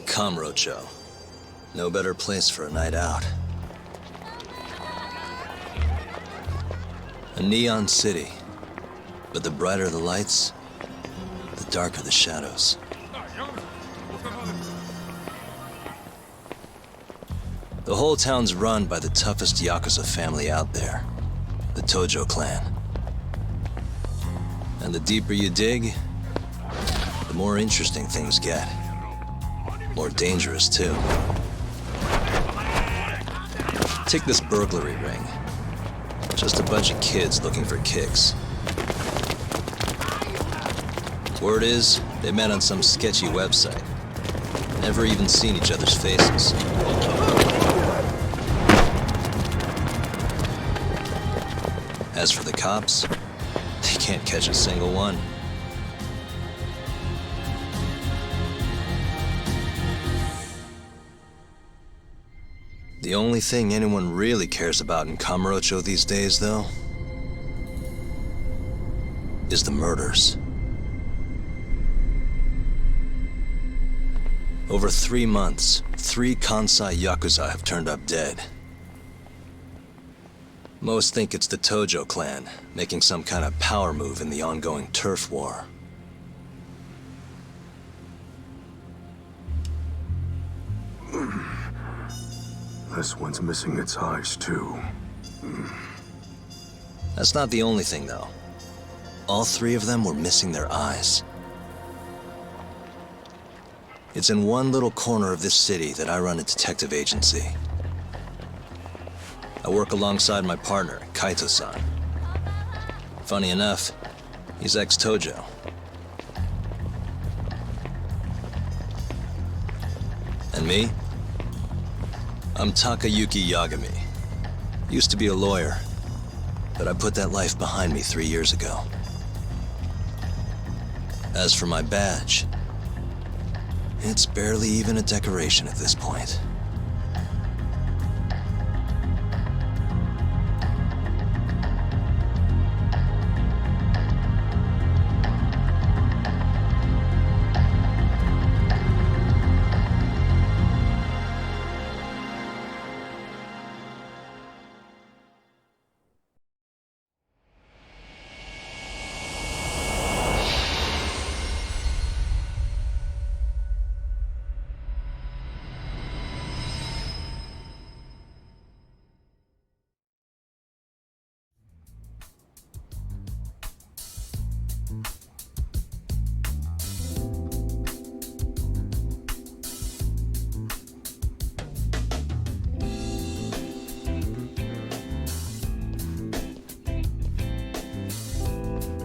Kamurocho. No better place for a night out. A neon city, but the brighter the lights, the darker the shadows. The whole town's run by the toughest Yakuza family out there, the Tojo clan. And the deeper you dig, the more interesting things get. More dangerous, too. Take this burglary ring. Just a bunch of kids looking for kicks. Word is, they met on some sketchy website. Never even seen each other's faces. As for the cops, they can't catch a single one. The only thing anyone really cares about in Kamurocho these days, though, is the murders. Over 3 months, 3 Kansai Yakuza have turned up dead. Most think it's the Tojo clan, making some kind of power move in the ongoing turf war. This one's missing its eyes, too. That's not the only thing, though. All 3 of them were missing their eyes. It's in one little corner of this city that I run a detective agency. I work alongside my partner, Kaito-san. Funny enough, he's ex-Tojo. And me? I'm Takayuki Yagami. Used to be a lawyer, but I put that life behind me 3 years ago. As for my badge, it's barely even a decoration at this point.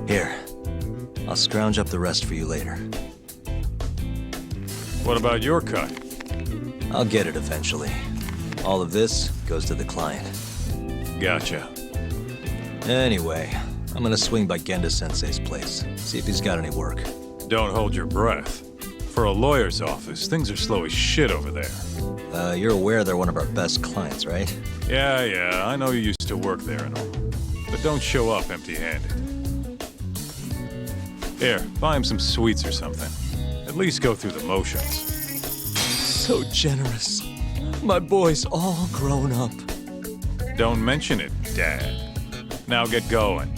Here, I'll scrounge up the rest for you later. What about your cut? I'll get it eventually. All of this goes to the client. Gotcha. Anyway, I'm gonna swing by Genda-sensei's place, see if he's got any work. Don't hold your breath. For a lawyer's office, things are slow as shit over there. You're aware they're one of our best clients, right? Yeah, I know you used to work there and all. But don't show up empty-handed. Here, buy him some sweets or something. At least go through the motions. So generous. My boy's all grown up. Don't mention it, Dad. Now get going.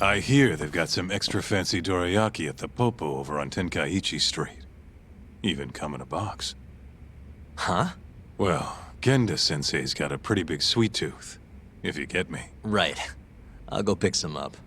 I hear they've got some extra fancy dorayaki at the Popo over on Tenkaichi Street. Even come in a box. Huh? Well, Genda-sensei's got a pretty big sweet tooth, if you get me. Right. I'll go pick some up.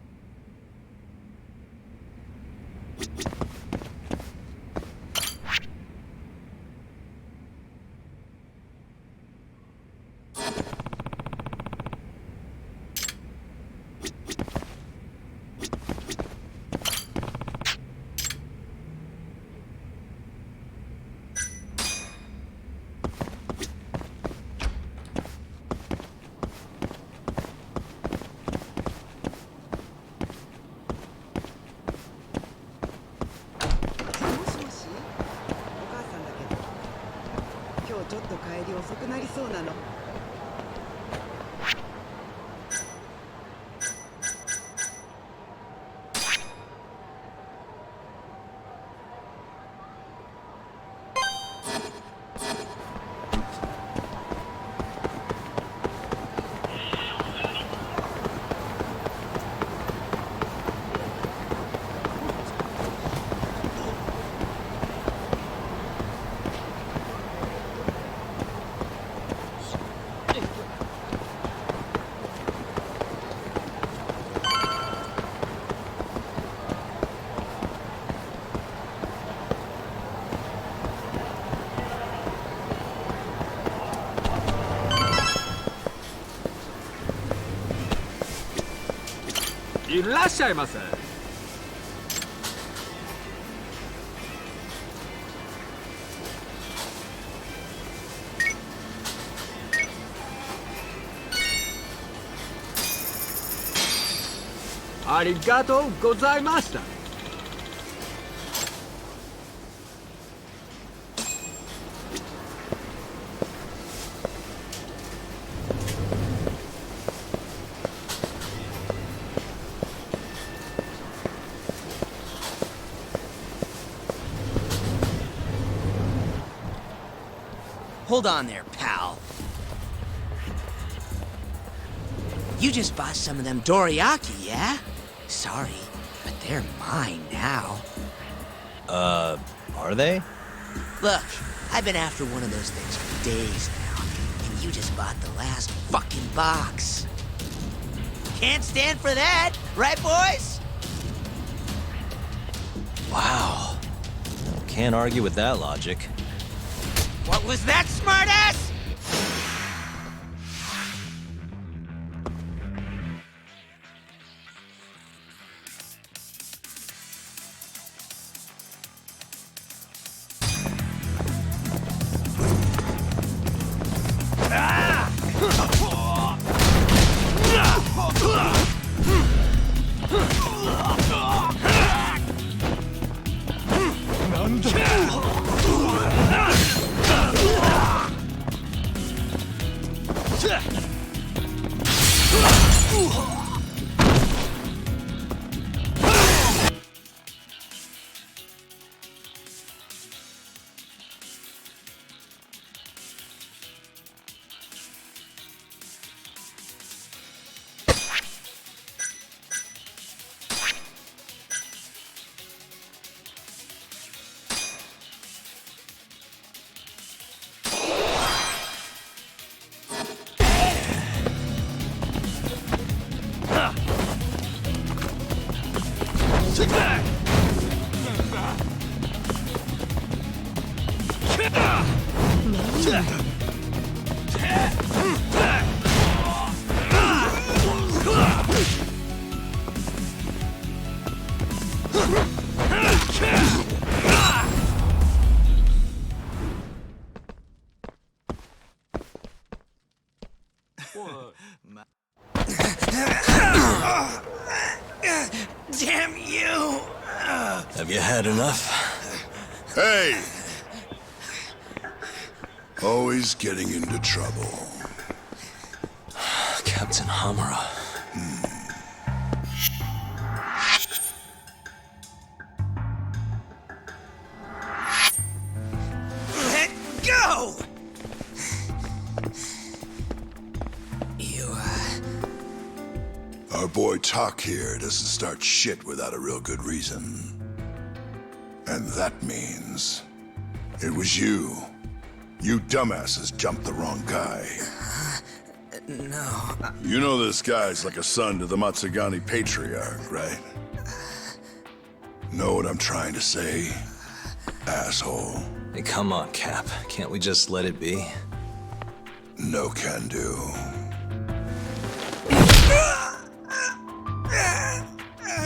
いらっしゃいませ。ありがとうございました。Hold on there, pal. You just bought some of them dorayaki, yeah? Sorry, but they're mine now. Are they? Look, I've been after one of those things for days now, and you just bought the last fucking box. Can't stand for that, right, boys? Wow. Can't argue with that logic. What was that, smartass? Damn you! Have you had enough? Hey! Always getting into trouble. Captain Hamura. Let go! You, Our boy Talk here doesn't start shit without a real good reason. And that means it was you. You dumbasses jumped the wrong guy. No. You know this guy's like a son to the Matsugani patriarch, right? Know what I'm trying to say? Asshole. Hey, come on, Cap. Can't we just let it be? No can do.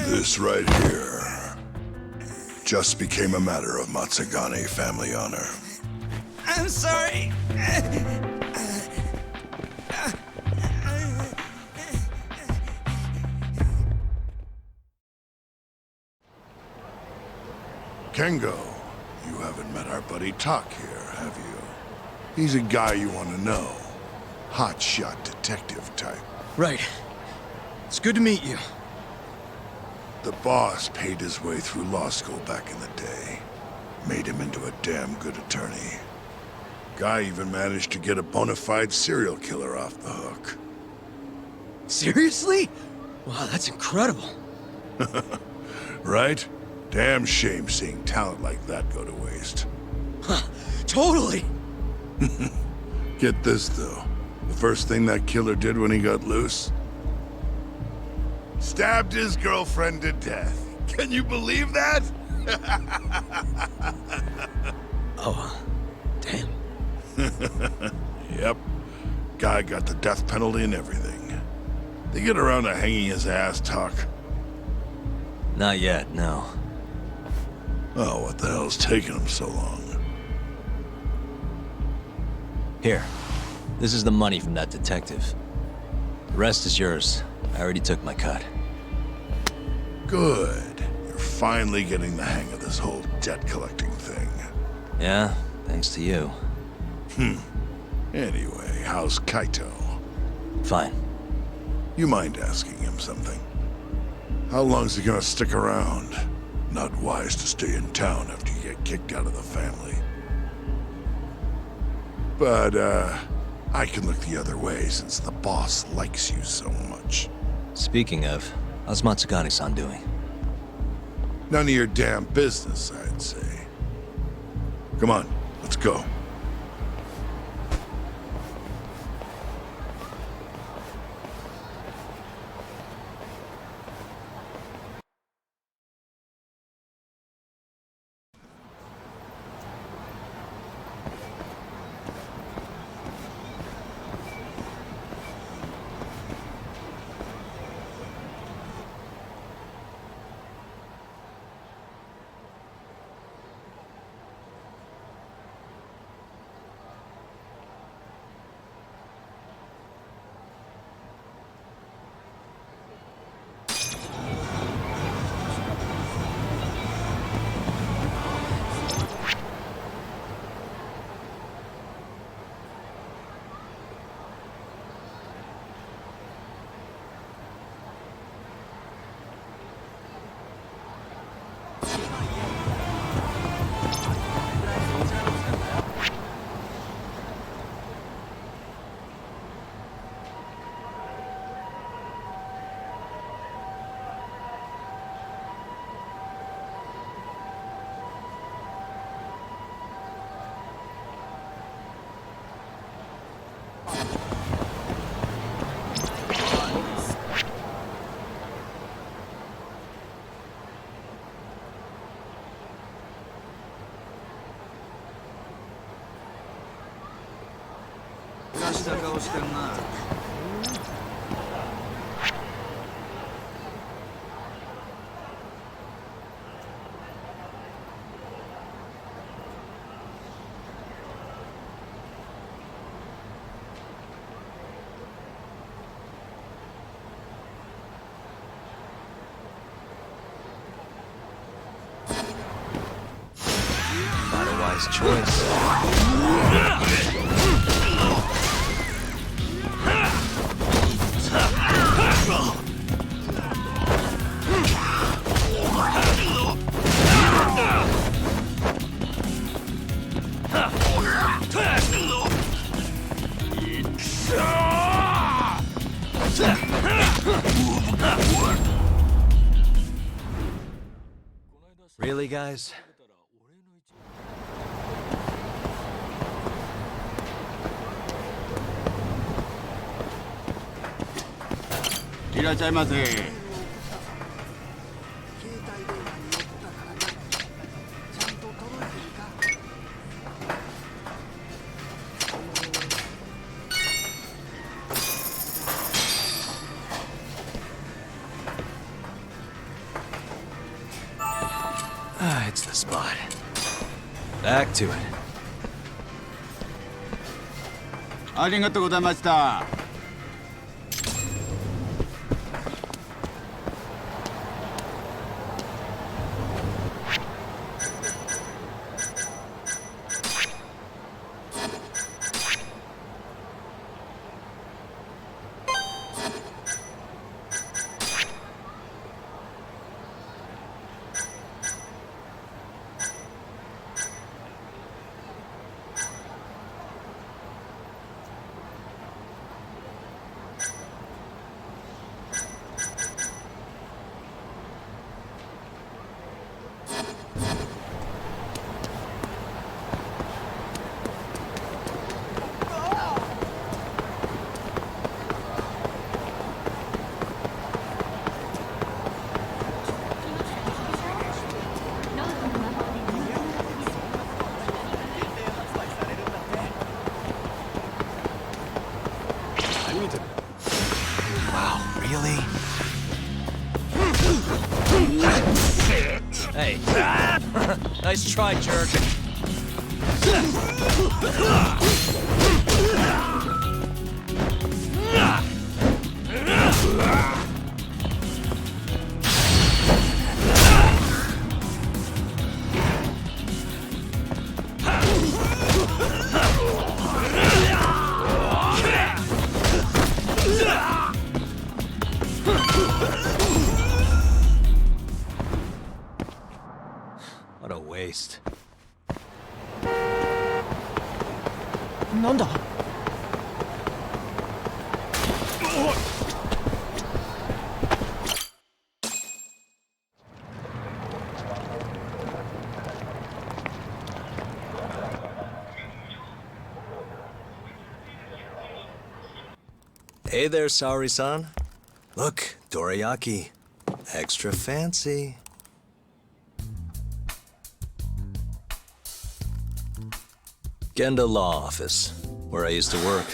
This right here just became a matter of Matsugani family honor. I'm sorry. Kengo, you haven't met our buddy Tak here, have you? He's a guy you want to know. Hotshot detective type. Right. It's good to meet you. The boss paid his way through law school back in the day. Made him into a damn good attorney. Guy even managed to get a bona fide serial killer off the hook. Seriously? Wow, that's incredible. Right? Damn shame seeing talent like that go to waste. Huh, totally. Get this, though. The first thing that killer did when he got loose? Stabbed his girlfriend to death. Can you believe that? Oh, damn. Yep. Guy got the death penalty and everything. They get around to hanging his ass, Talk. Not yet, no. Oh, what the hell's taking him so long? Here. This is the money from that detective. The rest is yours. I already took my cut. Good. You're finally getting the hang of this whole debt collecting thing. Yeah, thanks to you. Anyway, how's Kaito? Fine. You mind asking him something? How long's he gonna stick around? Not wise to stay in town after you get kicked out of the family. But, I can look the other way since the boss likes you so much. Speaking of, how's Matsugani-san doing? None of your damn business, I'd say. Come on, let's go. Not a wise choice. Really, guys? いらっしゃいませ。Ah, it's the spot. Back to it. ありがとうございました。Wow, really? Hey. Nice try, jerk. What a waste. なんだ Hey there, Saori-san. Look, dorayaki. Extra fancy. Genda Law Office, where I used to work.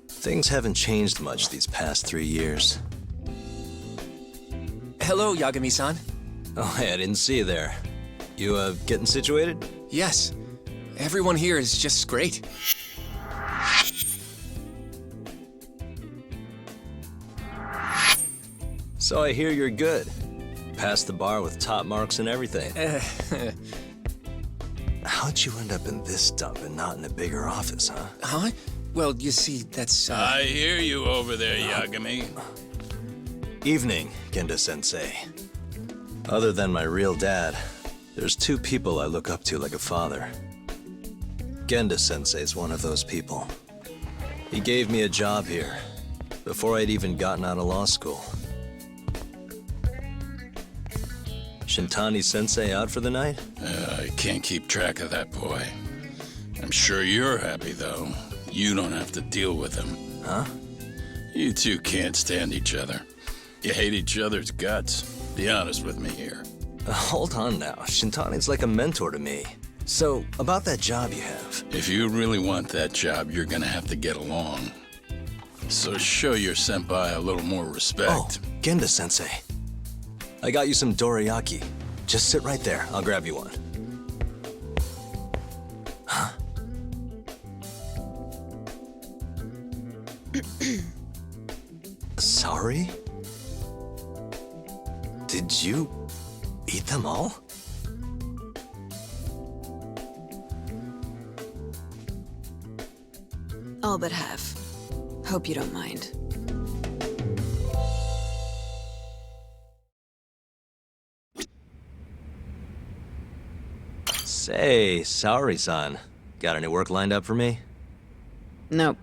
Things haven't changed much these past 3 years. Hello, Yagami-san. Oh, hey, I didn't see you there. You, getting situated? Yes. Everyone here is just great. So I hear you're good. Passed the bar with top marks and everything. How'd you end up in this dump and not in a bigger office, huh? Huh? Well, you see, that's, I hear you over there, Yagami. Evening, Genda-sensei. Other than my real dad, there's 2 people I look up to like a father. Genda-sensei's one of those people. He gave me a job here, before I'd even gotten out of law school. Shintani-sensei out for the night? I can't keep track of that boy. I'm sure you're happy, though. You don't have to deal with him. Huh? You two can't stand each other. You hate each other's guts. Be honest with me here. Hold on now. Shintani's like a mentor to me. So, about that job you have. If you really want that job, you're gonna have to get along. So show your senpai a little more respect. Oh, Genda-sensei. I got you some dorayaki. Just sit right there. I'll grab you one. Huh? Sorry? Did you eat them all? All but half. Hope you don't mind. Say, Saori-san, got any work lined up for me? Nope.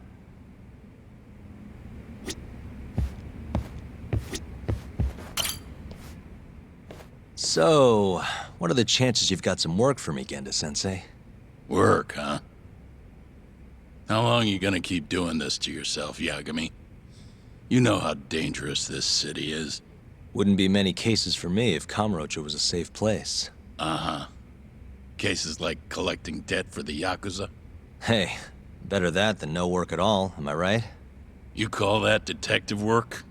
So, what are the chances you've got some work for me, Genda-sensei? Work, huh? How long you gonna keep doing this to yourself, Yagami? You know how dangerous this city is. Wouldn't be many cases for me if Kamurocho was a safe place. Uh-huh. Cases like collecting debt for the Yakuza? Hey, better that than no work at all, am I right? You call that detective work?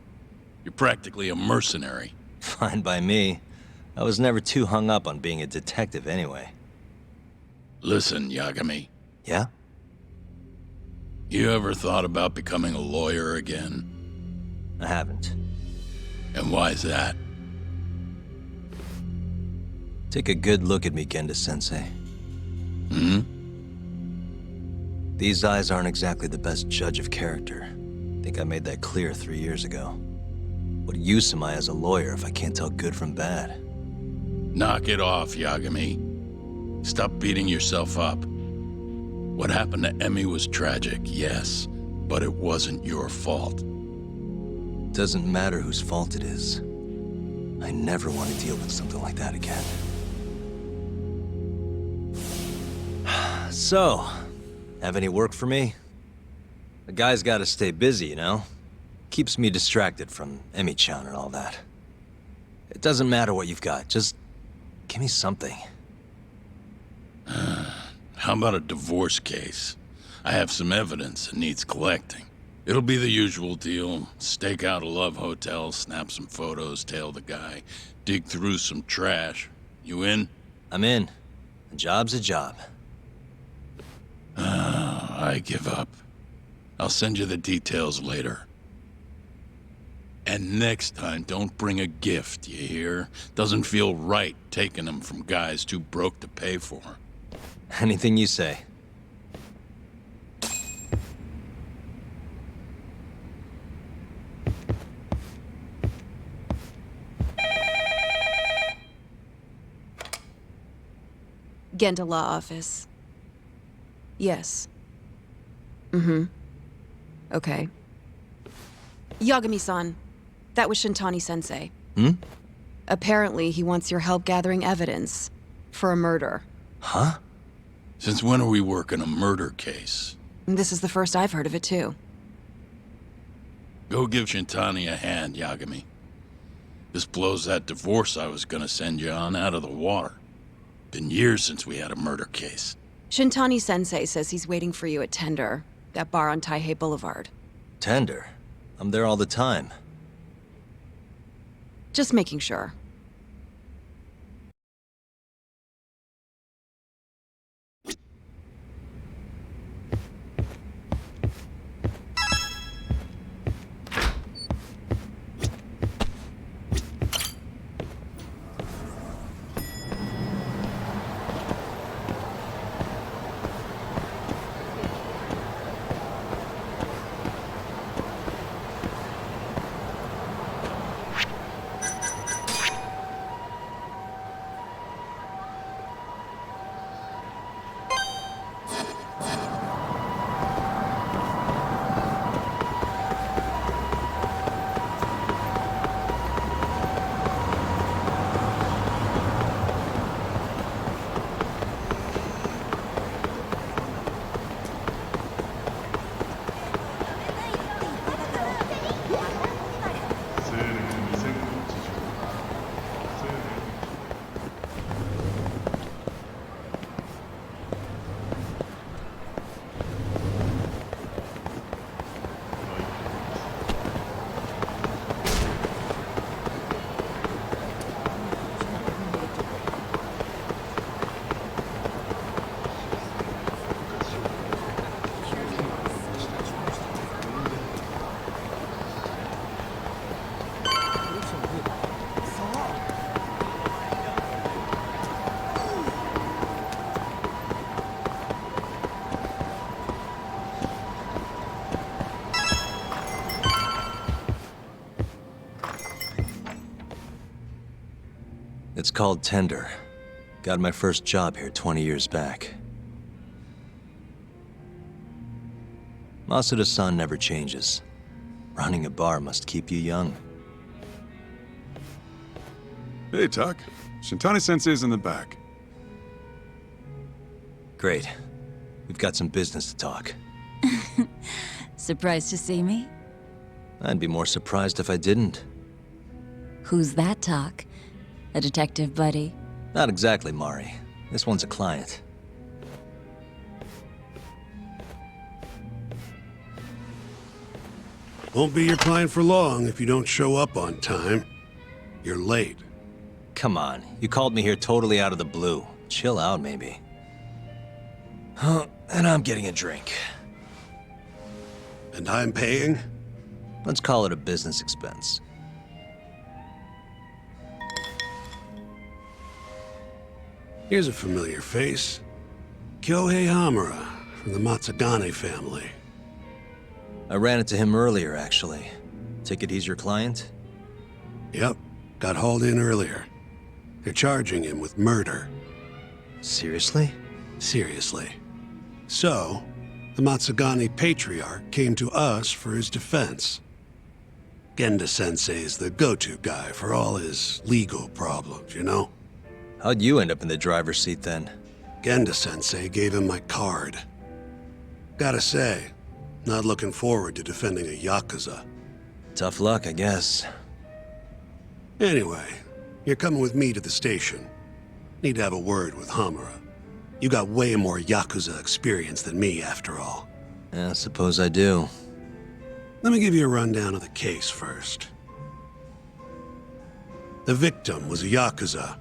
You're practically a mercenary. Fine by me. I was never too hung up on being a detective anyway. Listen, Yagami. Yeah? You ever thought about becoming a lawyer again? I haven't. And why's that? Take a good look at me, Genda-sensei. Hmm? These eyes aren't exactly the best judge of character. Think I made that clear 3 years ago. What use am I as a lawyer if I can't tell good from bad? Knock it off, Yagami. Stop beating yourself up. What happened to Emmy was tragic, yes, but it wasn't your fault. Doesn't matter whose fault it is. I never want to deal with something like that again. So, have any work for me? The guy's gotta stay busy, you know? Keeps me distracted from Emmy-chan and all that. It doesn't matter what you've got, just give me something. How about a divorce case? I have some evidence that needs collecting. It'll be the usual deal. Stake out a love hotel, snap some photos, tail the guy, dig through some trash. You in? I'm in. A job's a job. I give up. I'll send you the details later. And next time, don't bring a gift, you hear? Doesn't feel right taking them from guys too broke to pay for. Anything you say. Genda Law Office. Yes. Mm-hmm. Okay. Yagami-san, that was Shintani-sensei. Hmm? Apparently, he wants your help gathering evidence for a murder. Huh? Since when are we working a murder case? This is the first I've heard of it, too. Go give Shintani a hand, Yagami. This blows that divorce I was gonna send you on out of the water. Been years since we had a murder case. Shintani-sensei says he's waiting for you at Tender, that bar on Taihei Boulevard. Tender. I'm there all the time. Just making sure. It's called Tender. Got my first job here 20 years back. Masuda-san never changes. Running a bar must keep you young. Hey, Tuck. Shintani-sensei's in the back. Great. We've got some business to talk. Surprised to see me? I'd be more surprised if I didn't. Who's that, Talk? A detective buddy? Not exactly, Mari. This one's a client. Won't be your client for long if you don't show up on time. You're late. Come on, you called me here totally out of the blue. Chill out, maybe. Huh, and I'm getting a drink. And I'm paying? Let's call it a business expense. Here's a familiar face. Kyohei Hamura, from the Matsugane family. I ran into him earlier, actually. Take it he's your client? Yep, got hauled in earlier. They're charging him with murder. Seriously? Seriously. So, the Matsugane patriarch came to us for his defense. Genda-sensei is the go-to guy for all his legal problems, you know? How'd you end up in the driver's seat then? Genda-sensei gave him my card. Gotta say, not looking forward to defending a Yakuza. Tough luck, I guess. Anyway, you're coming with me to the station. Need to have a word with Hamura. You got way more Yakuza experience than me, after all. Yeah, suppose I do. Let me give you a rundown of the case first. The victim was a Yakuza.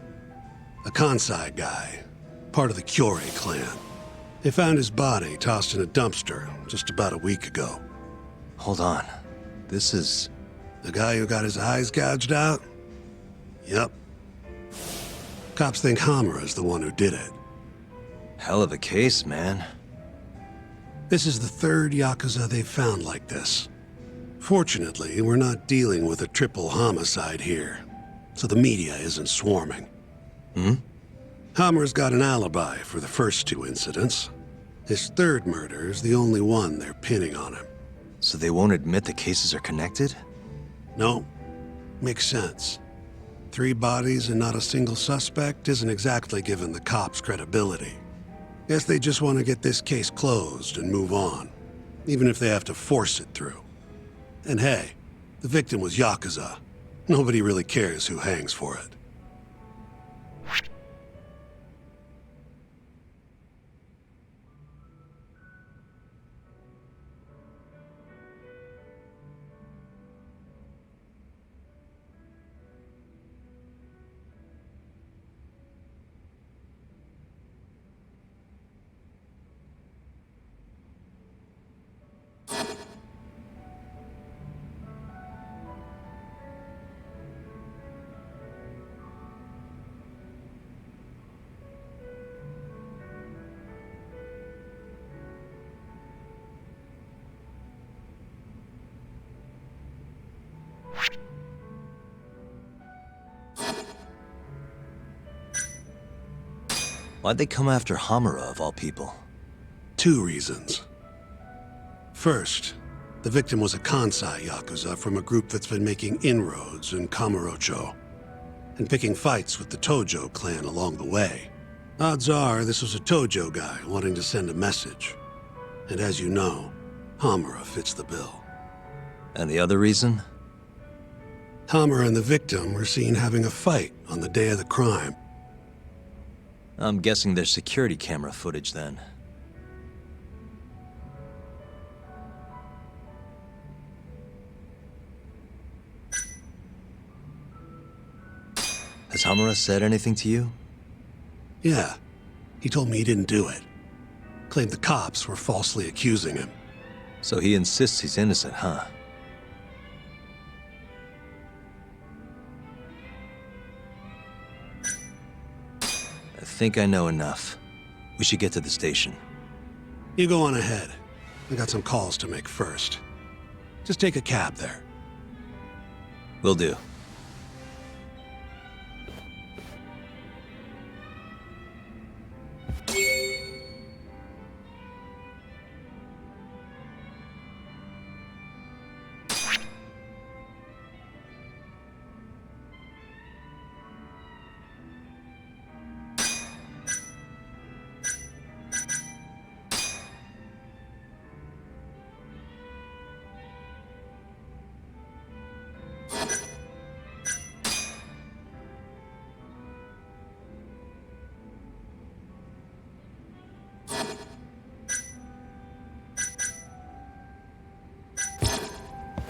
A Kansai guy, part of the Kyorei clan. They found his body tossed in a dumpster just about a week ago. Hold on. This is... The guy who got his eyes gouged out? Yep. Cops think Hamura's the one who did it. Hell of a case, man. This is the third Yakuza they've found like this. Fortunately, we're not dealing with a triple homicide here, so the media isn't swarming. Hamura's got an alibi for the first two incidents. His third murder is the only one they're pinning on him. So they won't admit the cases are connected? No. Makes sense. 3 bodies and not a single suspect isn't exactly giving the cops credibility. Guess they just want to get this case closed and move on, even if they have to force it through. And hey, the victim was Yakuza. Nobody really cares who hangs for it. Why'd they come after Hamura, of all people? 2 reasons. First, the victim was a Kansai Yakuza from a group that's been making inroads in Kamurocho, and picking fights with the Tojo clan along the way. Odds are this was a Tojo guy wanting to send a message. And as you know, Hamura fits the bill. And the other reason? Hamura and the victim were seen having a fight on the day of the crime. I'm guessing there's security camera footage then. Has Hamura said anything to you? Yeah, he told me he didn't do it. Claimed the cops were falsely accusing him. So he insists he's innocent, huh? I think I know enough. We should get to the station. You go on ahead. I got some calls to make first. Just take a cab there. Will do.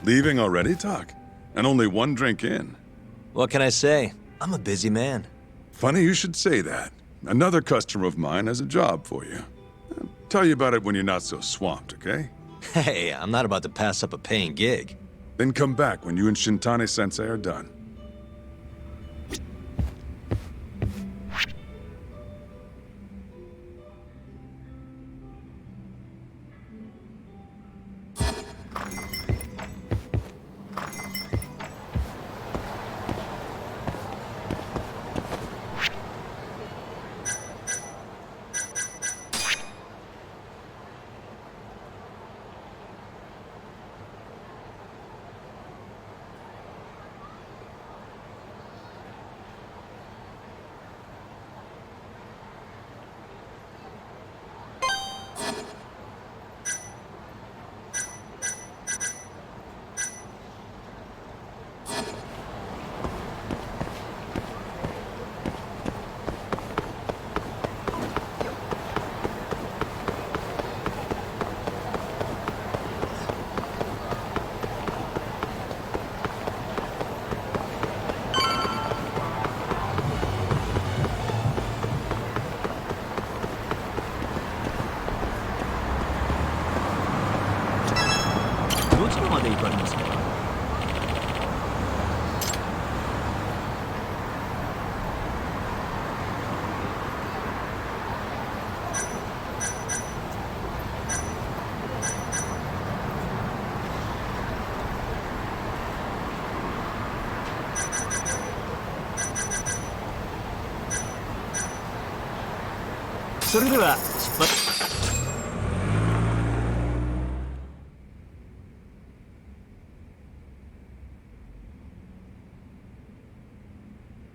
Leaving already, Tak? And only one drink in. What can I say? I'm a busy man. Funny you should say that. Another customer of mine has a job for you. I'll tell you about it when you're not so swamped, okay? Hey, I'm not about to pass up a paying gig. Then come back when you and Shintani-sensei are done.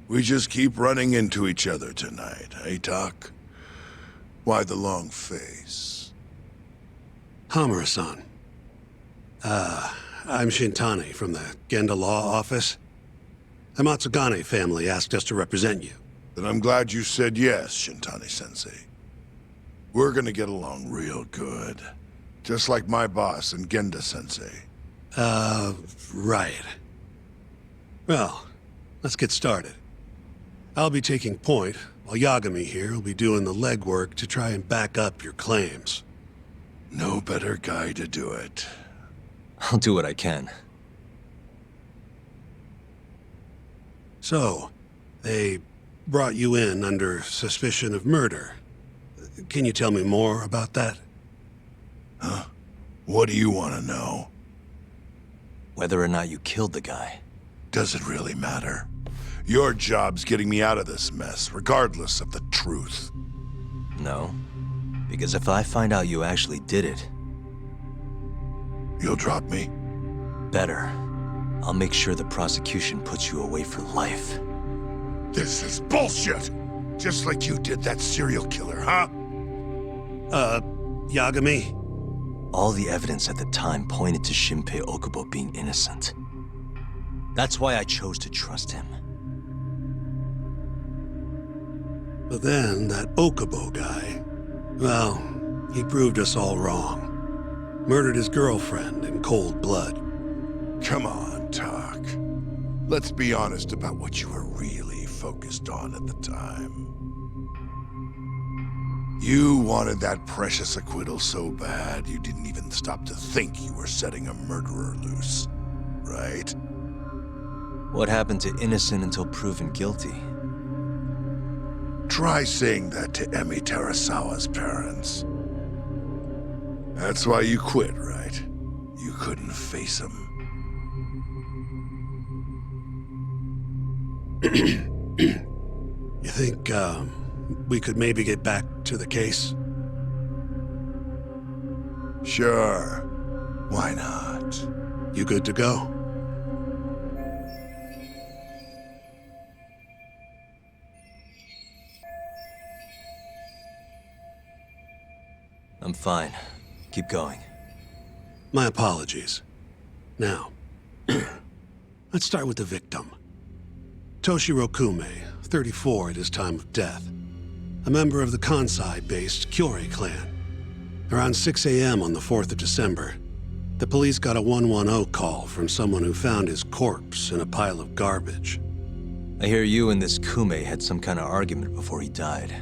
We just keep running into each other tonight, eh, Tak? Why the long face? Hamura-san. I'm Shintani from the Genda Law Office. The Matsugane family asked us to represent you. Then I'm glad you said yes, Shintani-sensei. We're gonna get along real good. Just like my boss and Genda-sensei. Right. Well, let's get started. I'll be taking point, while Yagami here will be doing the legwork to try and back up your claims. No better guy to do it. I'll do what I can. So, they brought you in under suspicion of murder. Can you tell me more about that? Huh? What do you want to know? Whether or not you killed the guy. Does it really matter? Your job's getting me out of this mess, regardless of the truth. No. Because if I find out you actually did it... You'll drop me? Better. I'll make sure the prosecution puts you away for life. This is bullshit! Just like you did that serial killer, huh? Yagami? All the evidence at the time pointed to Shinpei Okubo being innocent. That's why I chose to trust him. But then, that Okubo guy, well, he proved us all wrong. Murdered his girlfriend in cold blood. Come on, Tak. Let's be honest about what you were really focused on at the time. You wanted that precious acquittal so bad, you didn't even stop to think you were setting a murderer loose, right? What happened to innocent until proven guilty? Try saying that to Emi Terasawa's parents. That's why you quit, right? You couldn't face him. You think, we could maybe get back to the case? Sure. Why not? You good to go? I'm fine. Keep going. My apologies. Now, let's start with the victim. Toshiro Kume, 34 at his time of death. A member of the Kansai-based Kyorei clan. Around 6 a.m. on the 4th of December, The police got a 110 call from someone who found his corpse in a pile of garbage. I hear you and this Kume had some kind of argument before he died.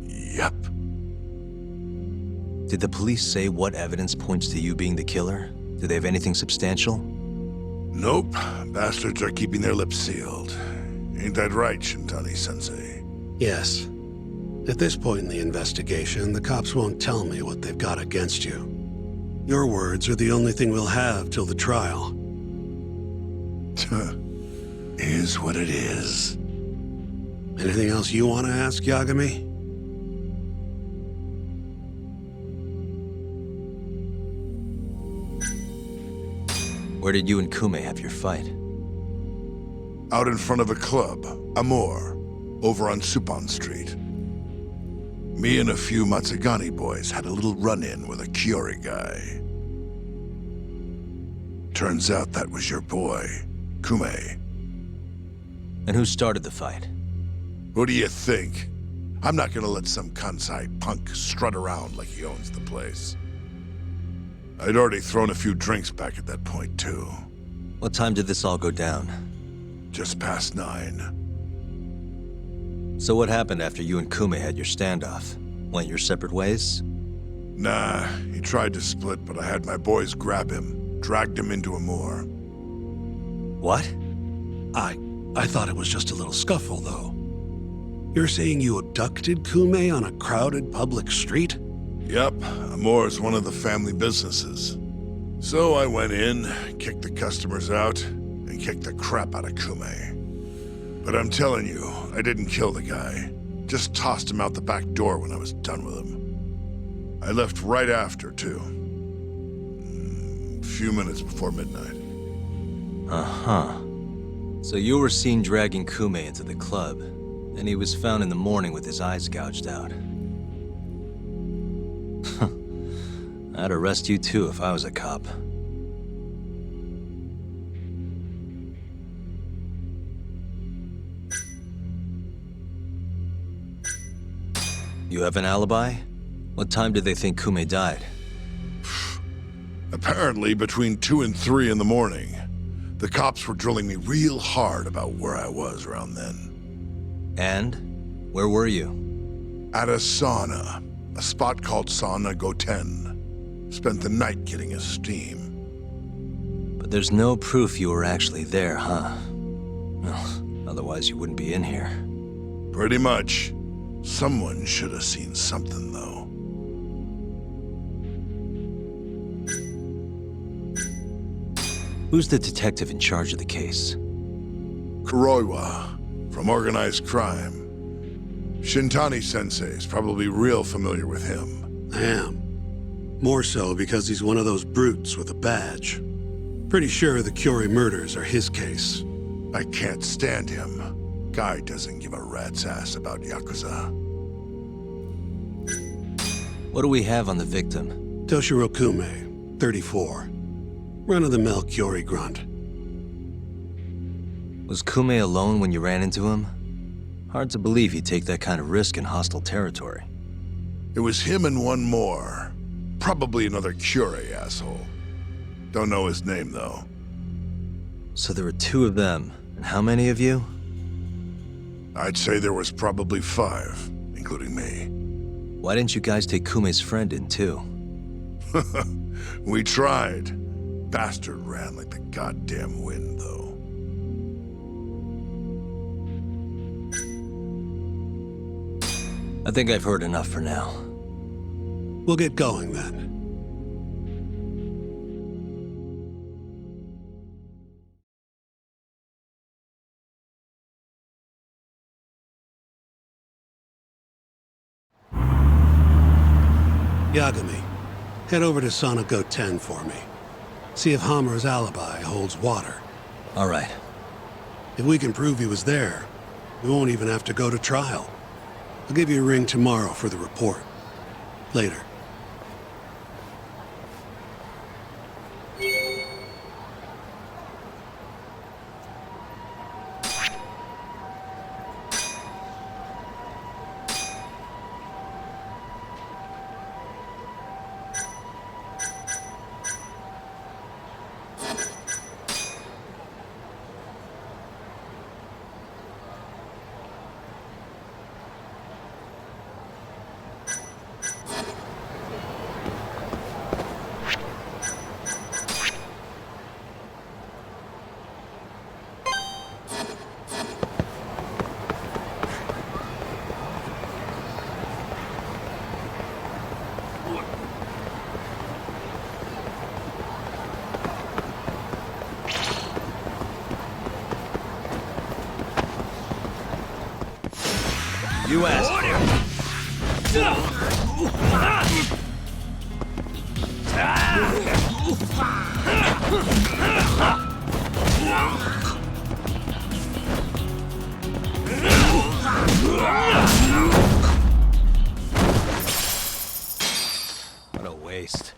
Yep. Did the police say what evidence points to you being the killer? Do they have anything substantial? Nope. Bastards are keeping their lips sealed. Ain't that right, Shintani-sensei? Yes. At this point in the investigation, the cops won't tell me what they've got against you. Your words are the only thing we'll have till the trial. Is what it is. Anything else you want to ask, Yagami? Where did you and Kume have your fight? Out in front of a club, Amor, over on Supon Street. Me and a few Matsugani boys had a little run-in with a Kyori guy. Turns out that was your boy, Kume. And who started the fight? Who do you think? I'm not gonna let some Kansai punk strut around like he owns the place. I'd already thrown a few drinks back at that point, too. What time did this all go down? Just past 9. So what happened after you and Kume had your standoff? Went your separate ways? Nah, he tried to split, but I had my boys grab him, dragged him into a moor. What? I thought it was just a little scuffle, though. You're saying you abducted Kume on a crowded public street? Yep, Amor's one of the family businesses. So I went in, kicked the customers out, and kicked the crap out of Kume. But I'm telling you, I didn't kill the guy. Just tossed him out the back door when I was done with him. I left right after, too. A few minutes before midnight. Uh-huh. So you were seen dragging Kume into the club, and he was found in the morning with his eyes gouged out. I'd arrest you too if I was a cop. You have an alibi? What time did they think Kume died? Apparently between 2 and 3 in the morning. The cops were drilling me real hard about where I was around then. And? Where were you? At a sauna. A spot called Sauna Goten. Spent the night getting a steam. But there's no proof you were actually there, huh? Well, otherwise you wouldn't be in here. Pretty much. Someone should have seen something, though. Who's the detective in charge of the case? Kuroiwa, from organized crime. Shintani-sensei is probably real familiar with him. I am. More so because he's one of those brutes with a badge. Pretty sure the Kyori murders are his case. I can't stand him. Guy doesn't give a rat's ass about Yakuza. What do we have on the victim? Toshiro Kume, 34. Run-of-the-mill Kyori grunt. Was Kume alone when you ran into him? Hard to believe he'd take that kind of risk in hostile territory. It was him and one more. Probably another Kyori asshole. Don't know his name, though. So there were 2 of them, and how many of you? I'd say there was probably 5, including me. Why didn't you guys take Kume's friend in, too? We tried. Bastard ran like the goddamn wind, though. I think I've heard enough for now. We'll get going, then. Yagami, head over to Sonico 10 for me. See if Hammer's alibi holds water. All right. If we can prove he was there, we won't even have to go to trial. I'll give you a ring tomorrow for the report. Later. You asked. What a waste.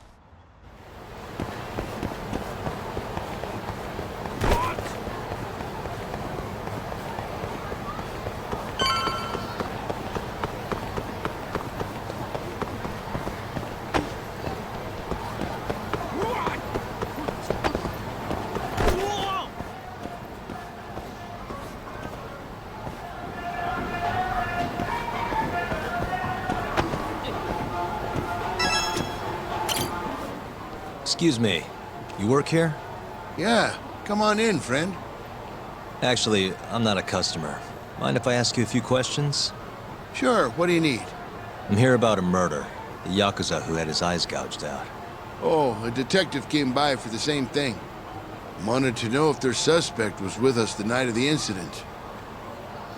Excuse me, you work here? Yeah, come on in, friend. Actually, I'm not a customer. Mind if I ask you a few questions? Sure, what do you need? I'm here about a murder. The Yakuza who had his eyes gouged out. Oh, a detective came by for the same thing. Wanted to know if their suspect was with us the night of the incident.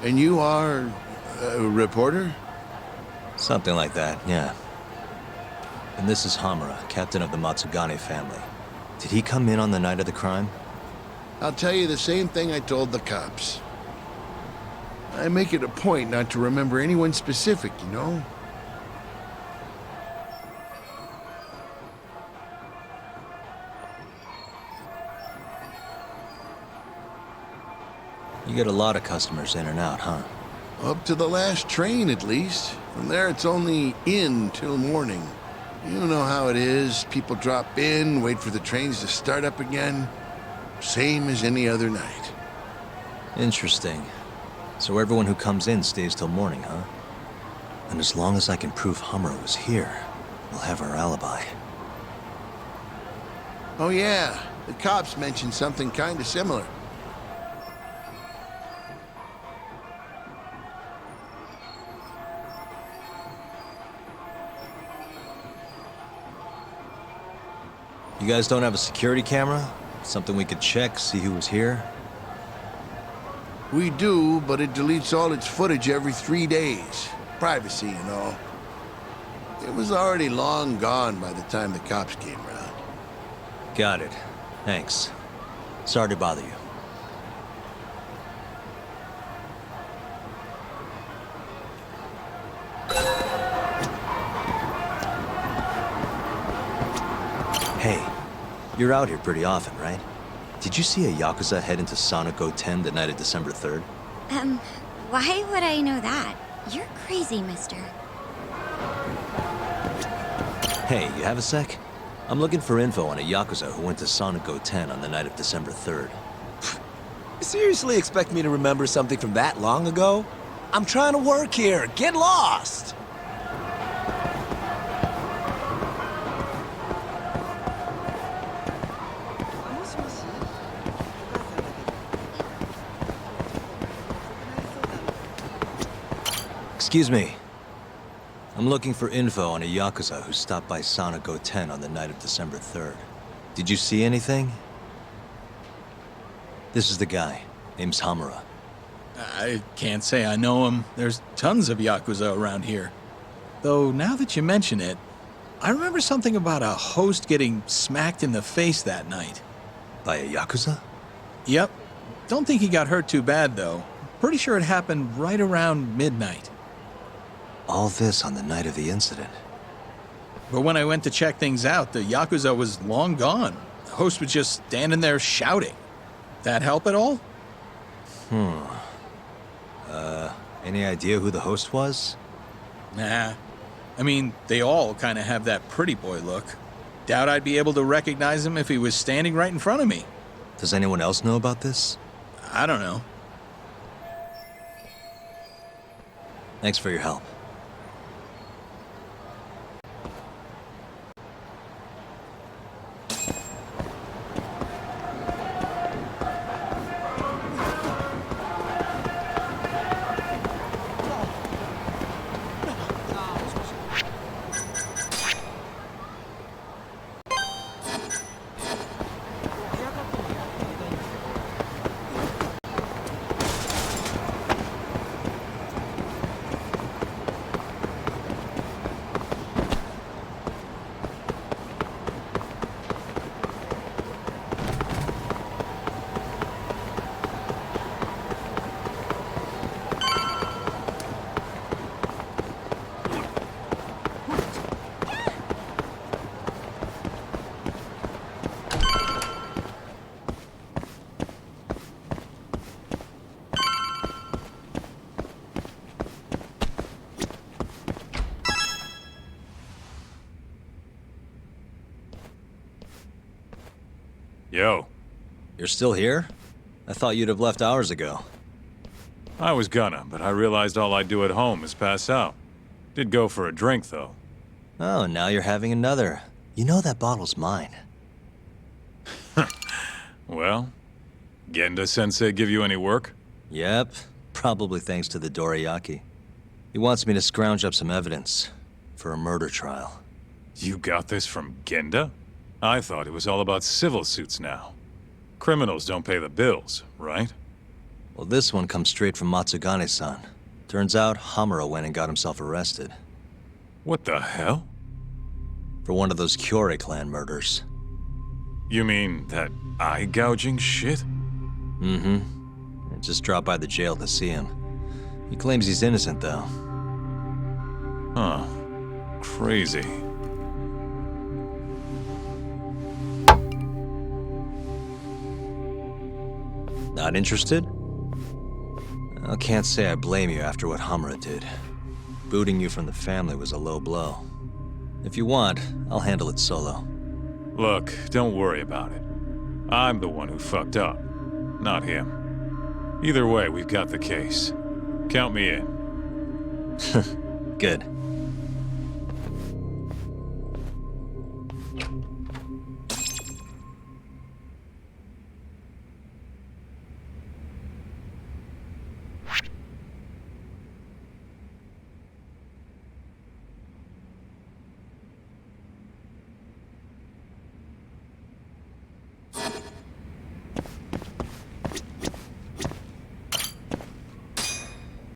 And you are a reporter? Something like that, yeah. And this is Hamura, captain of the Matsugane family. Did he come in on the night of the crime? I'll tell you the same thing I told the cops. I make it a point not to remember anyone specific, you know? You get a lot of customers in and out, huh? Up to the last train, at least. From there, it's only in till morning. You know how it is. People drop in, wait for the trains to start up again. Same as any other night. Interesting. So everyone who comes in stays till morning, huh? And as long as I can prove Hamura was here, we'll have our alibi. Oh yeah, the cops mentioned something kind of similar. You guys don't have a security camera? Something we could check, see who was here? We do, but it deletes all its footage every 3 days. Privacy and all. It was already long gone by the time the cops came around. Got it. Thanks. Sorry to bother you. Hey, you're out here pretty often, right? Did you see a Yakuza head into Sonic 10 the night of December 3rd? Why would I know that? You're crazy, mister. Hey, you have a sec? I'm looking for info on a Yakuza who went to Sonic 10 on the night of December 3rd. You seriously expect me to remember something from that long ago? I'm trying to work here. Get lost! Excuse me. I'm looking for info on a Yakuza who stopped by Sonic 10 on the night of December 3rd. Did you see anything? This is the guy. Name's Hamura. I can't say I know him. There's tons of Yakuza around here. Though, now that you mention it, I remember something about a host getting smacked in the face that night. By a Yakuza? Yep. Don't think he got hurt too bad, though. Pretty sure it happened right around midnight. All this on the night of the incident. But when I went to check things out, the Yakuza was long gone. The host was just standing there shouting. That help at all? Any idea who the host was? Nah. I mean, they all kind of have that pretty boy look. Doubt I'd be able to recognize him if he was standing right in front of me. Does anyone else know about this? I don't know. Thanks for your help. Yo. You're still here? I thought you'd have left hours ago. I was gonna, but I realized all I do at home is pass out. Did go for a drink, though. Oh, now you're having another. You know that bottle's mine. Well, Genda-sensei give you any work? Yep, probably thanks to the dorayaki. He wants me to scrounge up some evidence for a murder trial. You got this from Genda? I thought it was all about civil suits now. Criminals don't pay the bills, right? Well, this one comes straight from Matsugane-san. Turns out Hamura went and got himself arrested. What the hell? For one of those Kyorei clan murders. You mean that eye-gouging shit? Mm-hmm. I just dropped by the jail to see him. He claims he's innocent, though. Huh. Crazy. Not interested? I can't say I blame you after what Hamura did. Booting you from the family was a low blow. If you want, I'll handle it solo. Look, don't worry about it. I'm the one who fucked up, not him. Either way, we've got the case. Count me in. Good.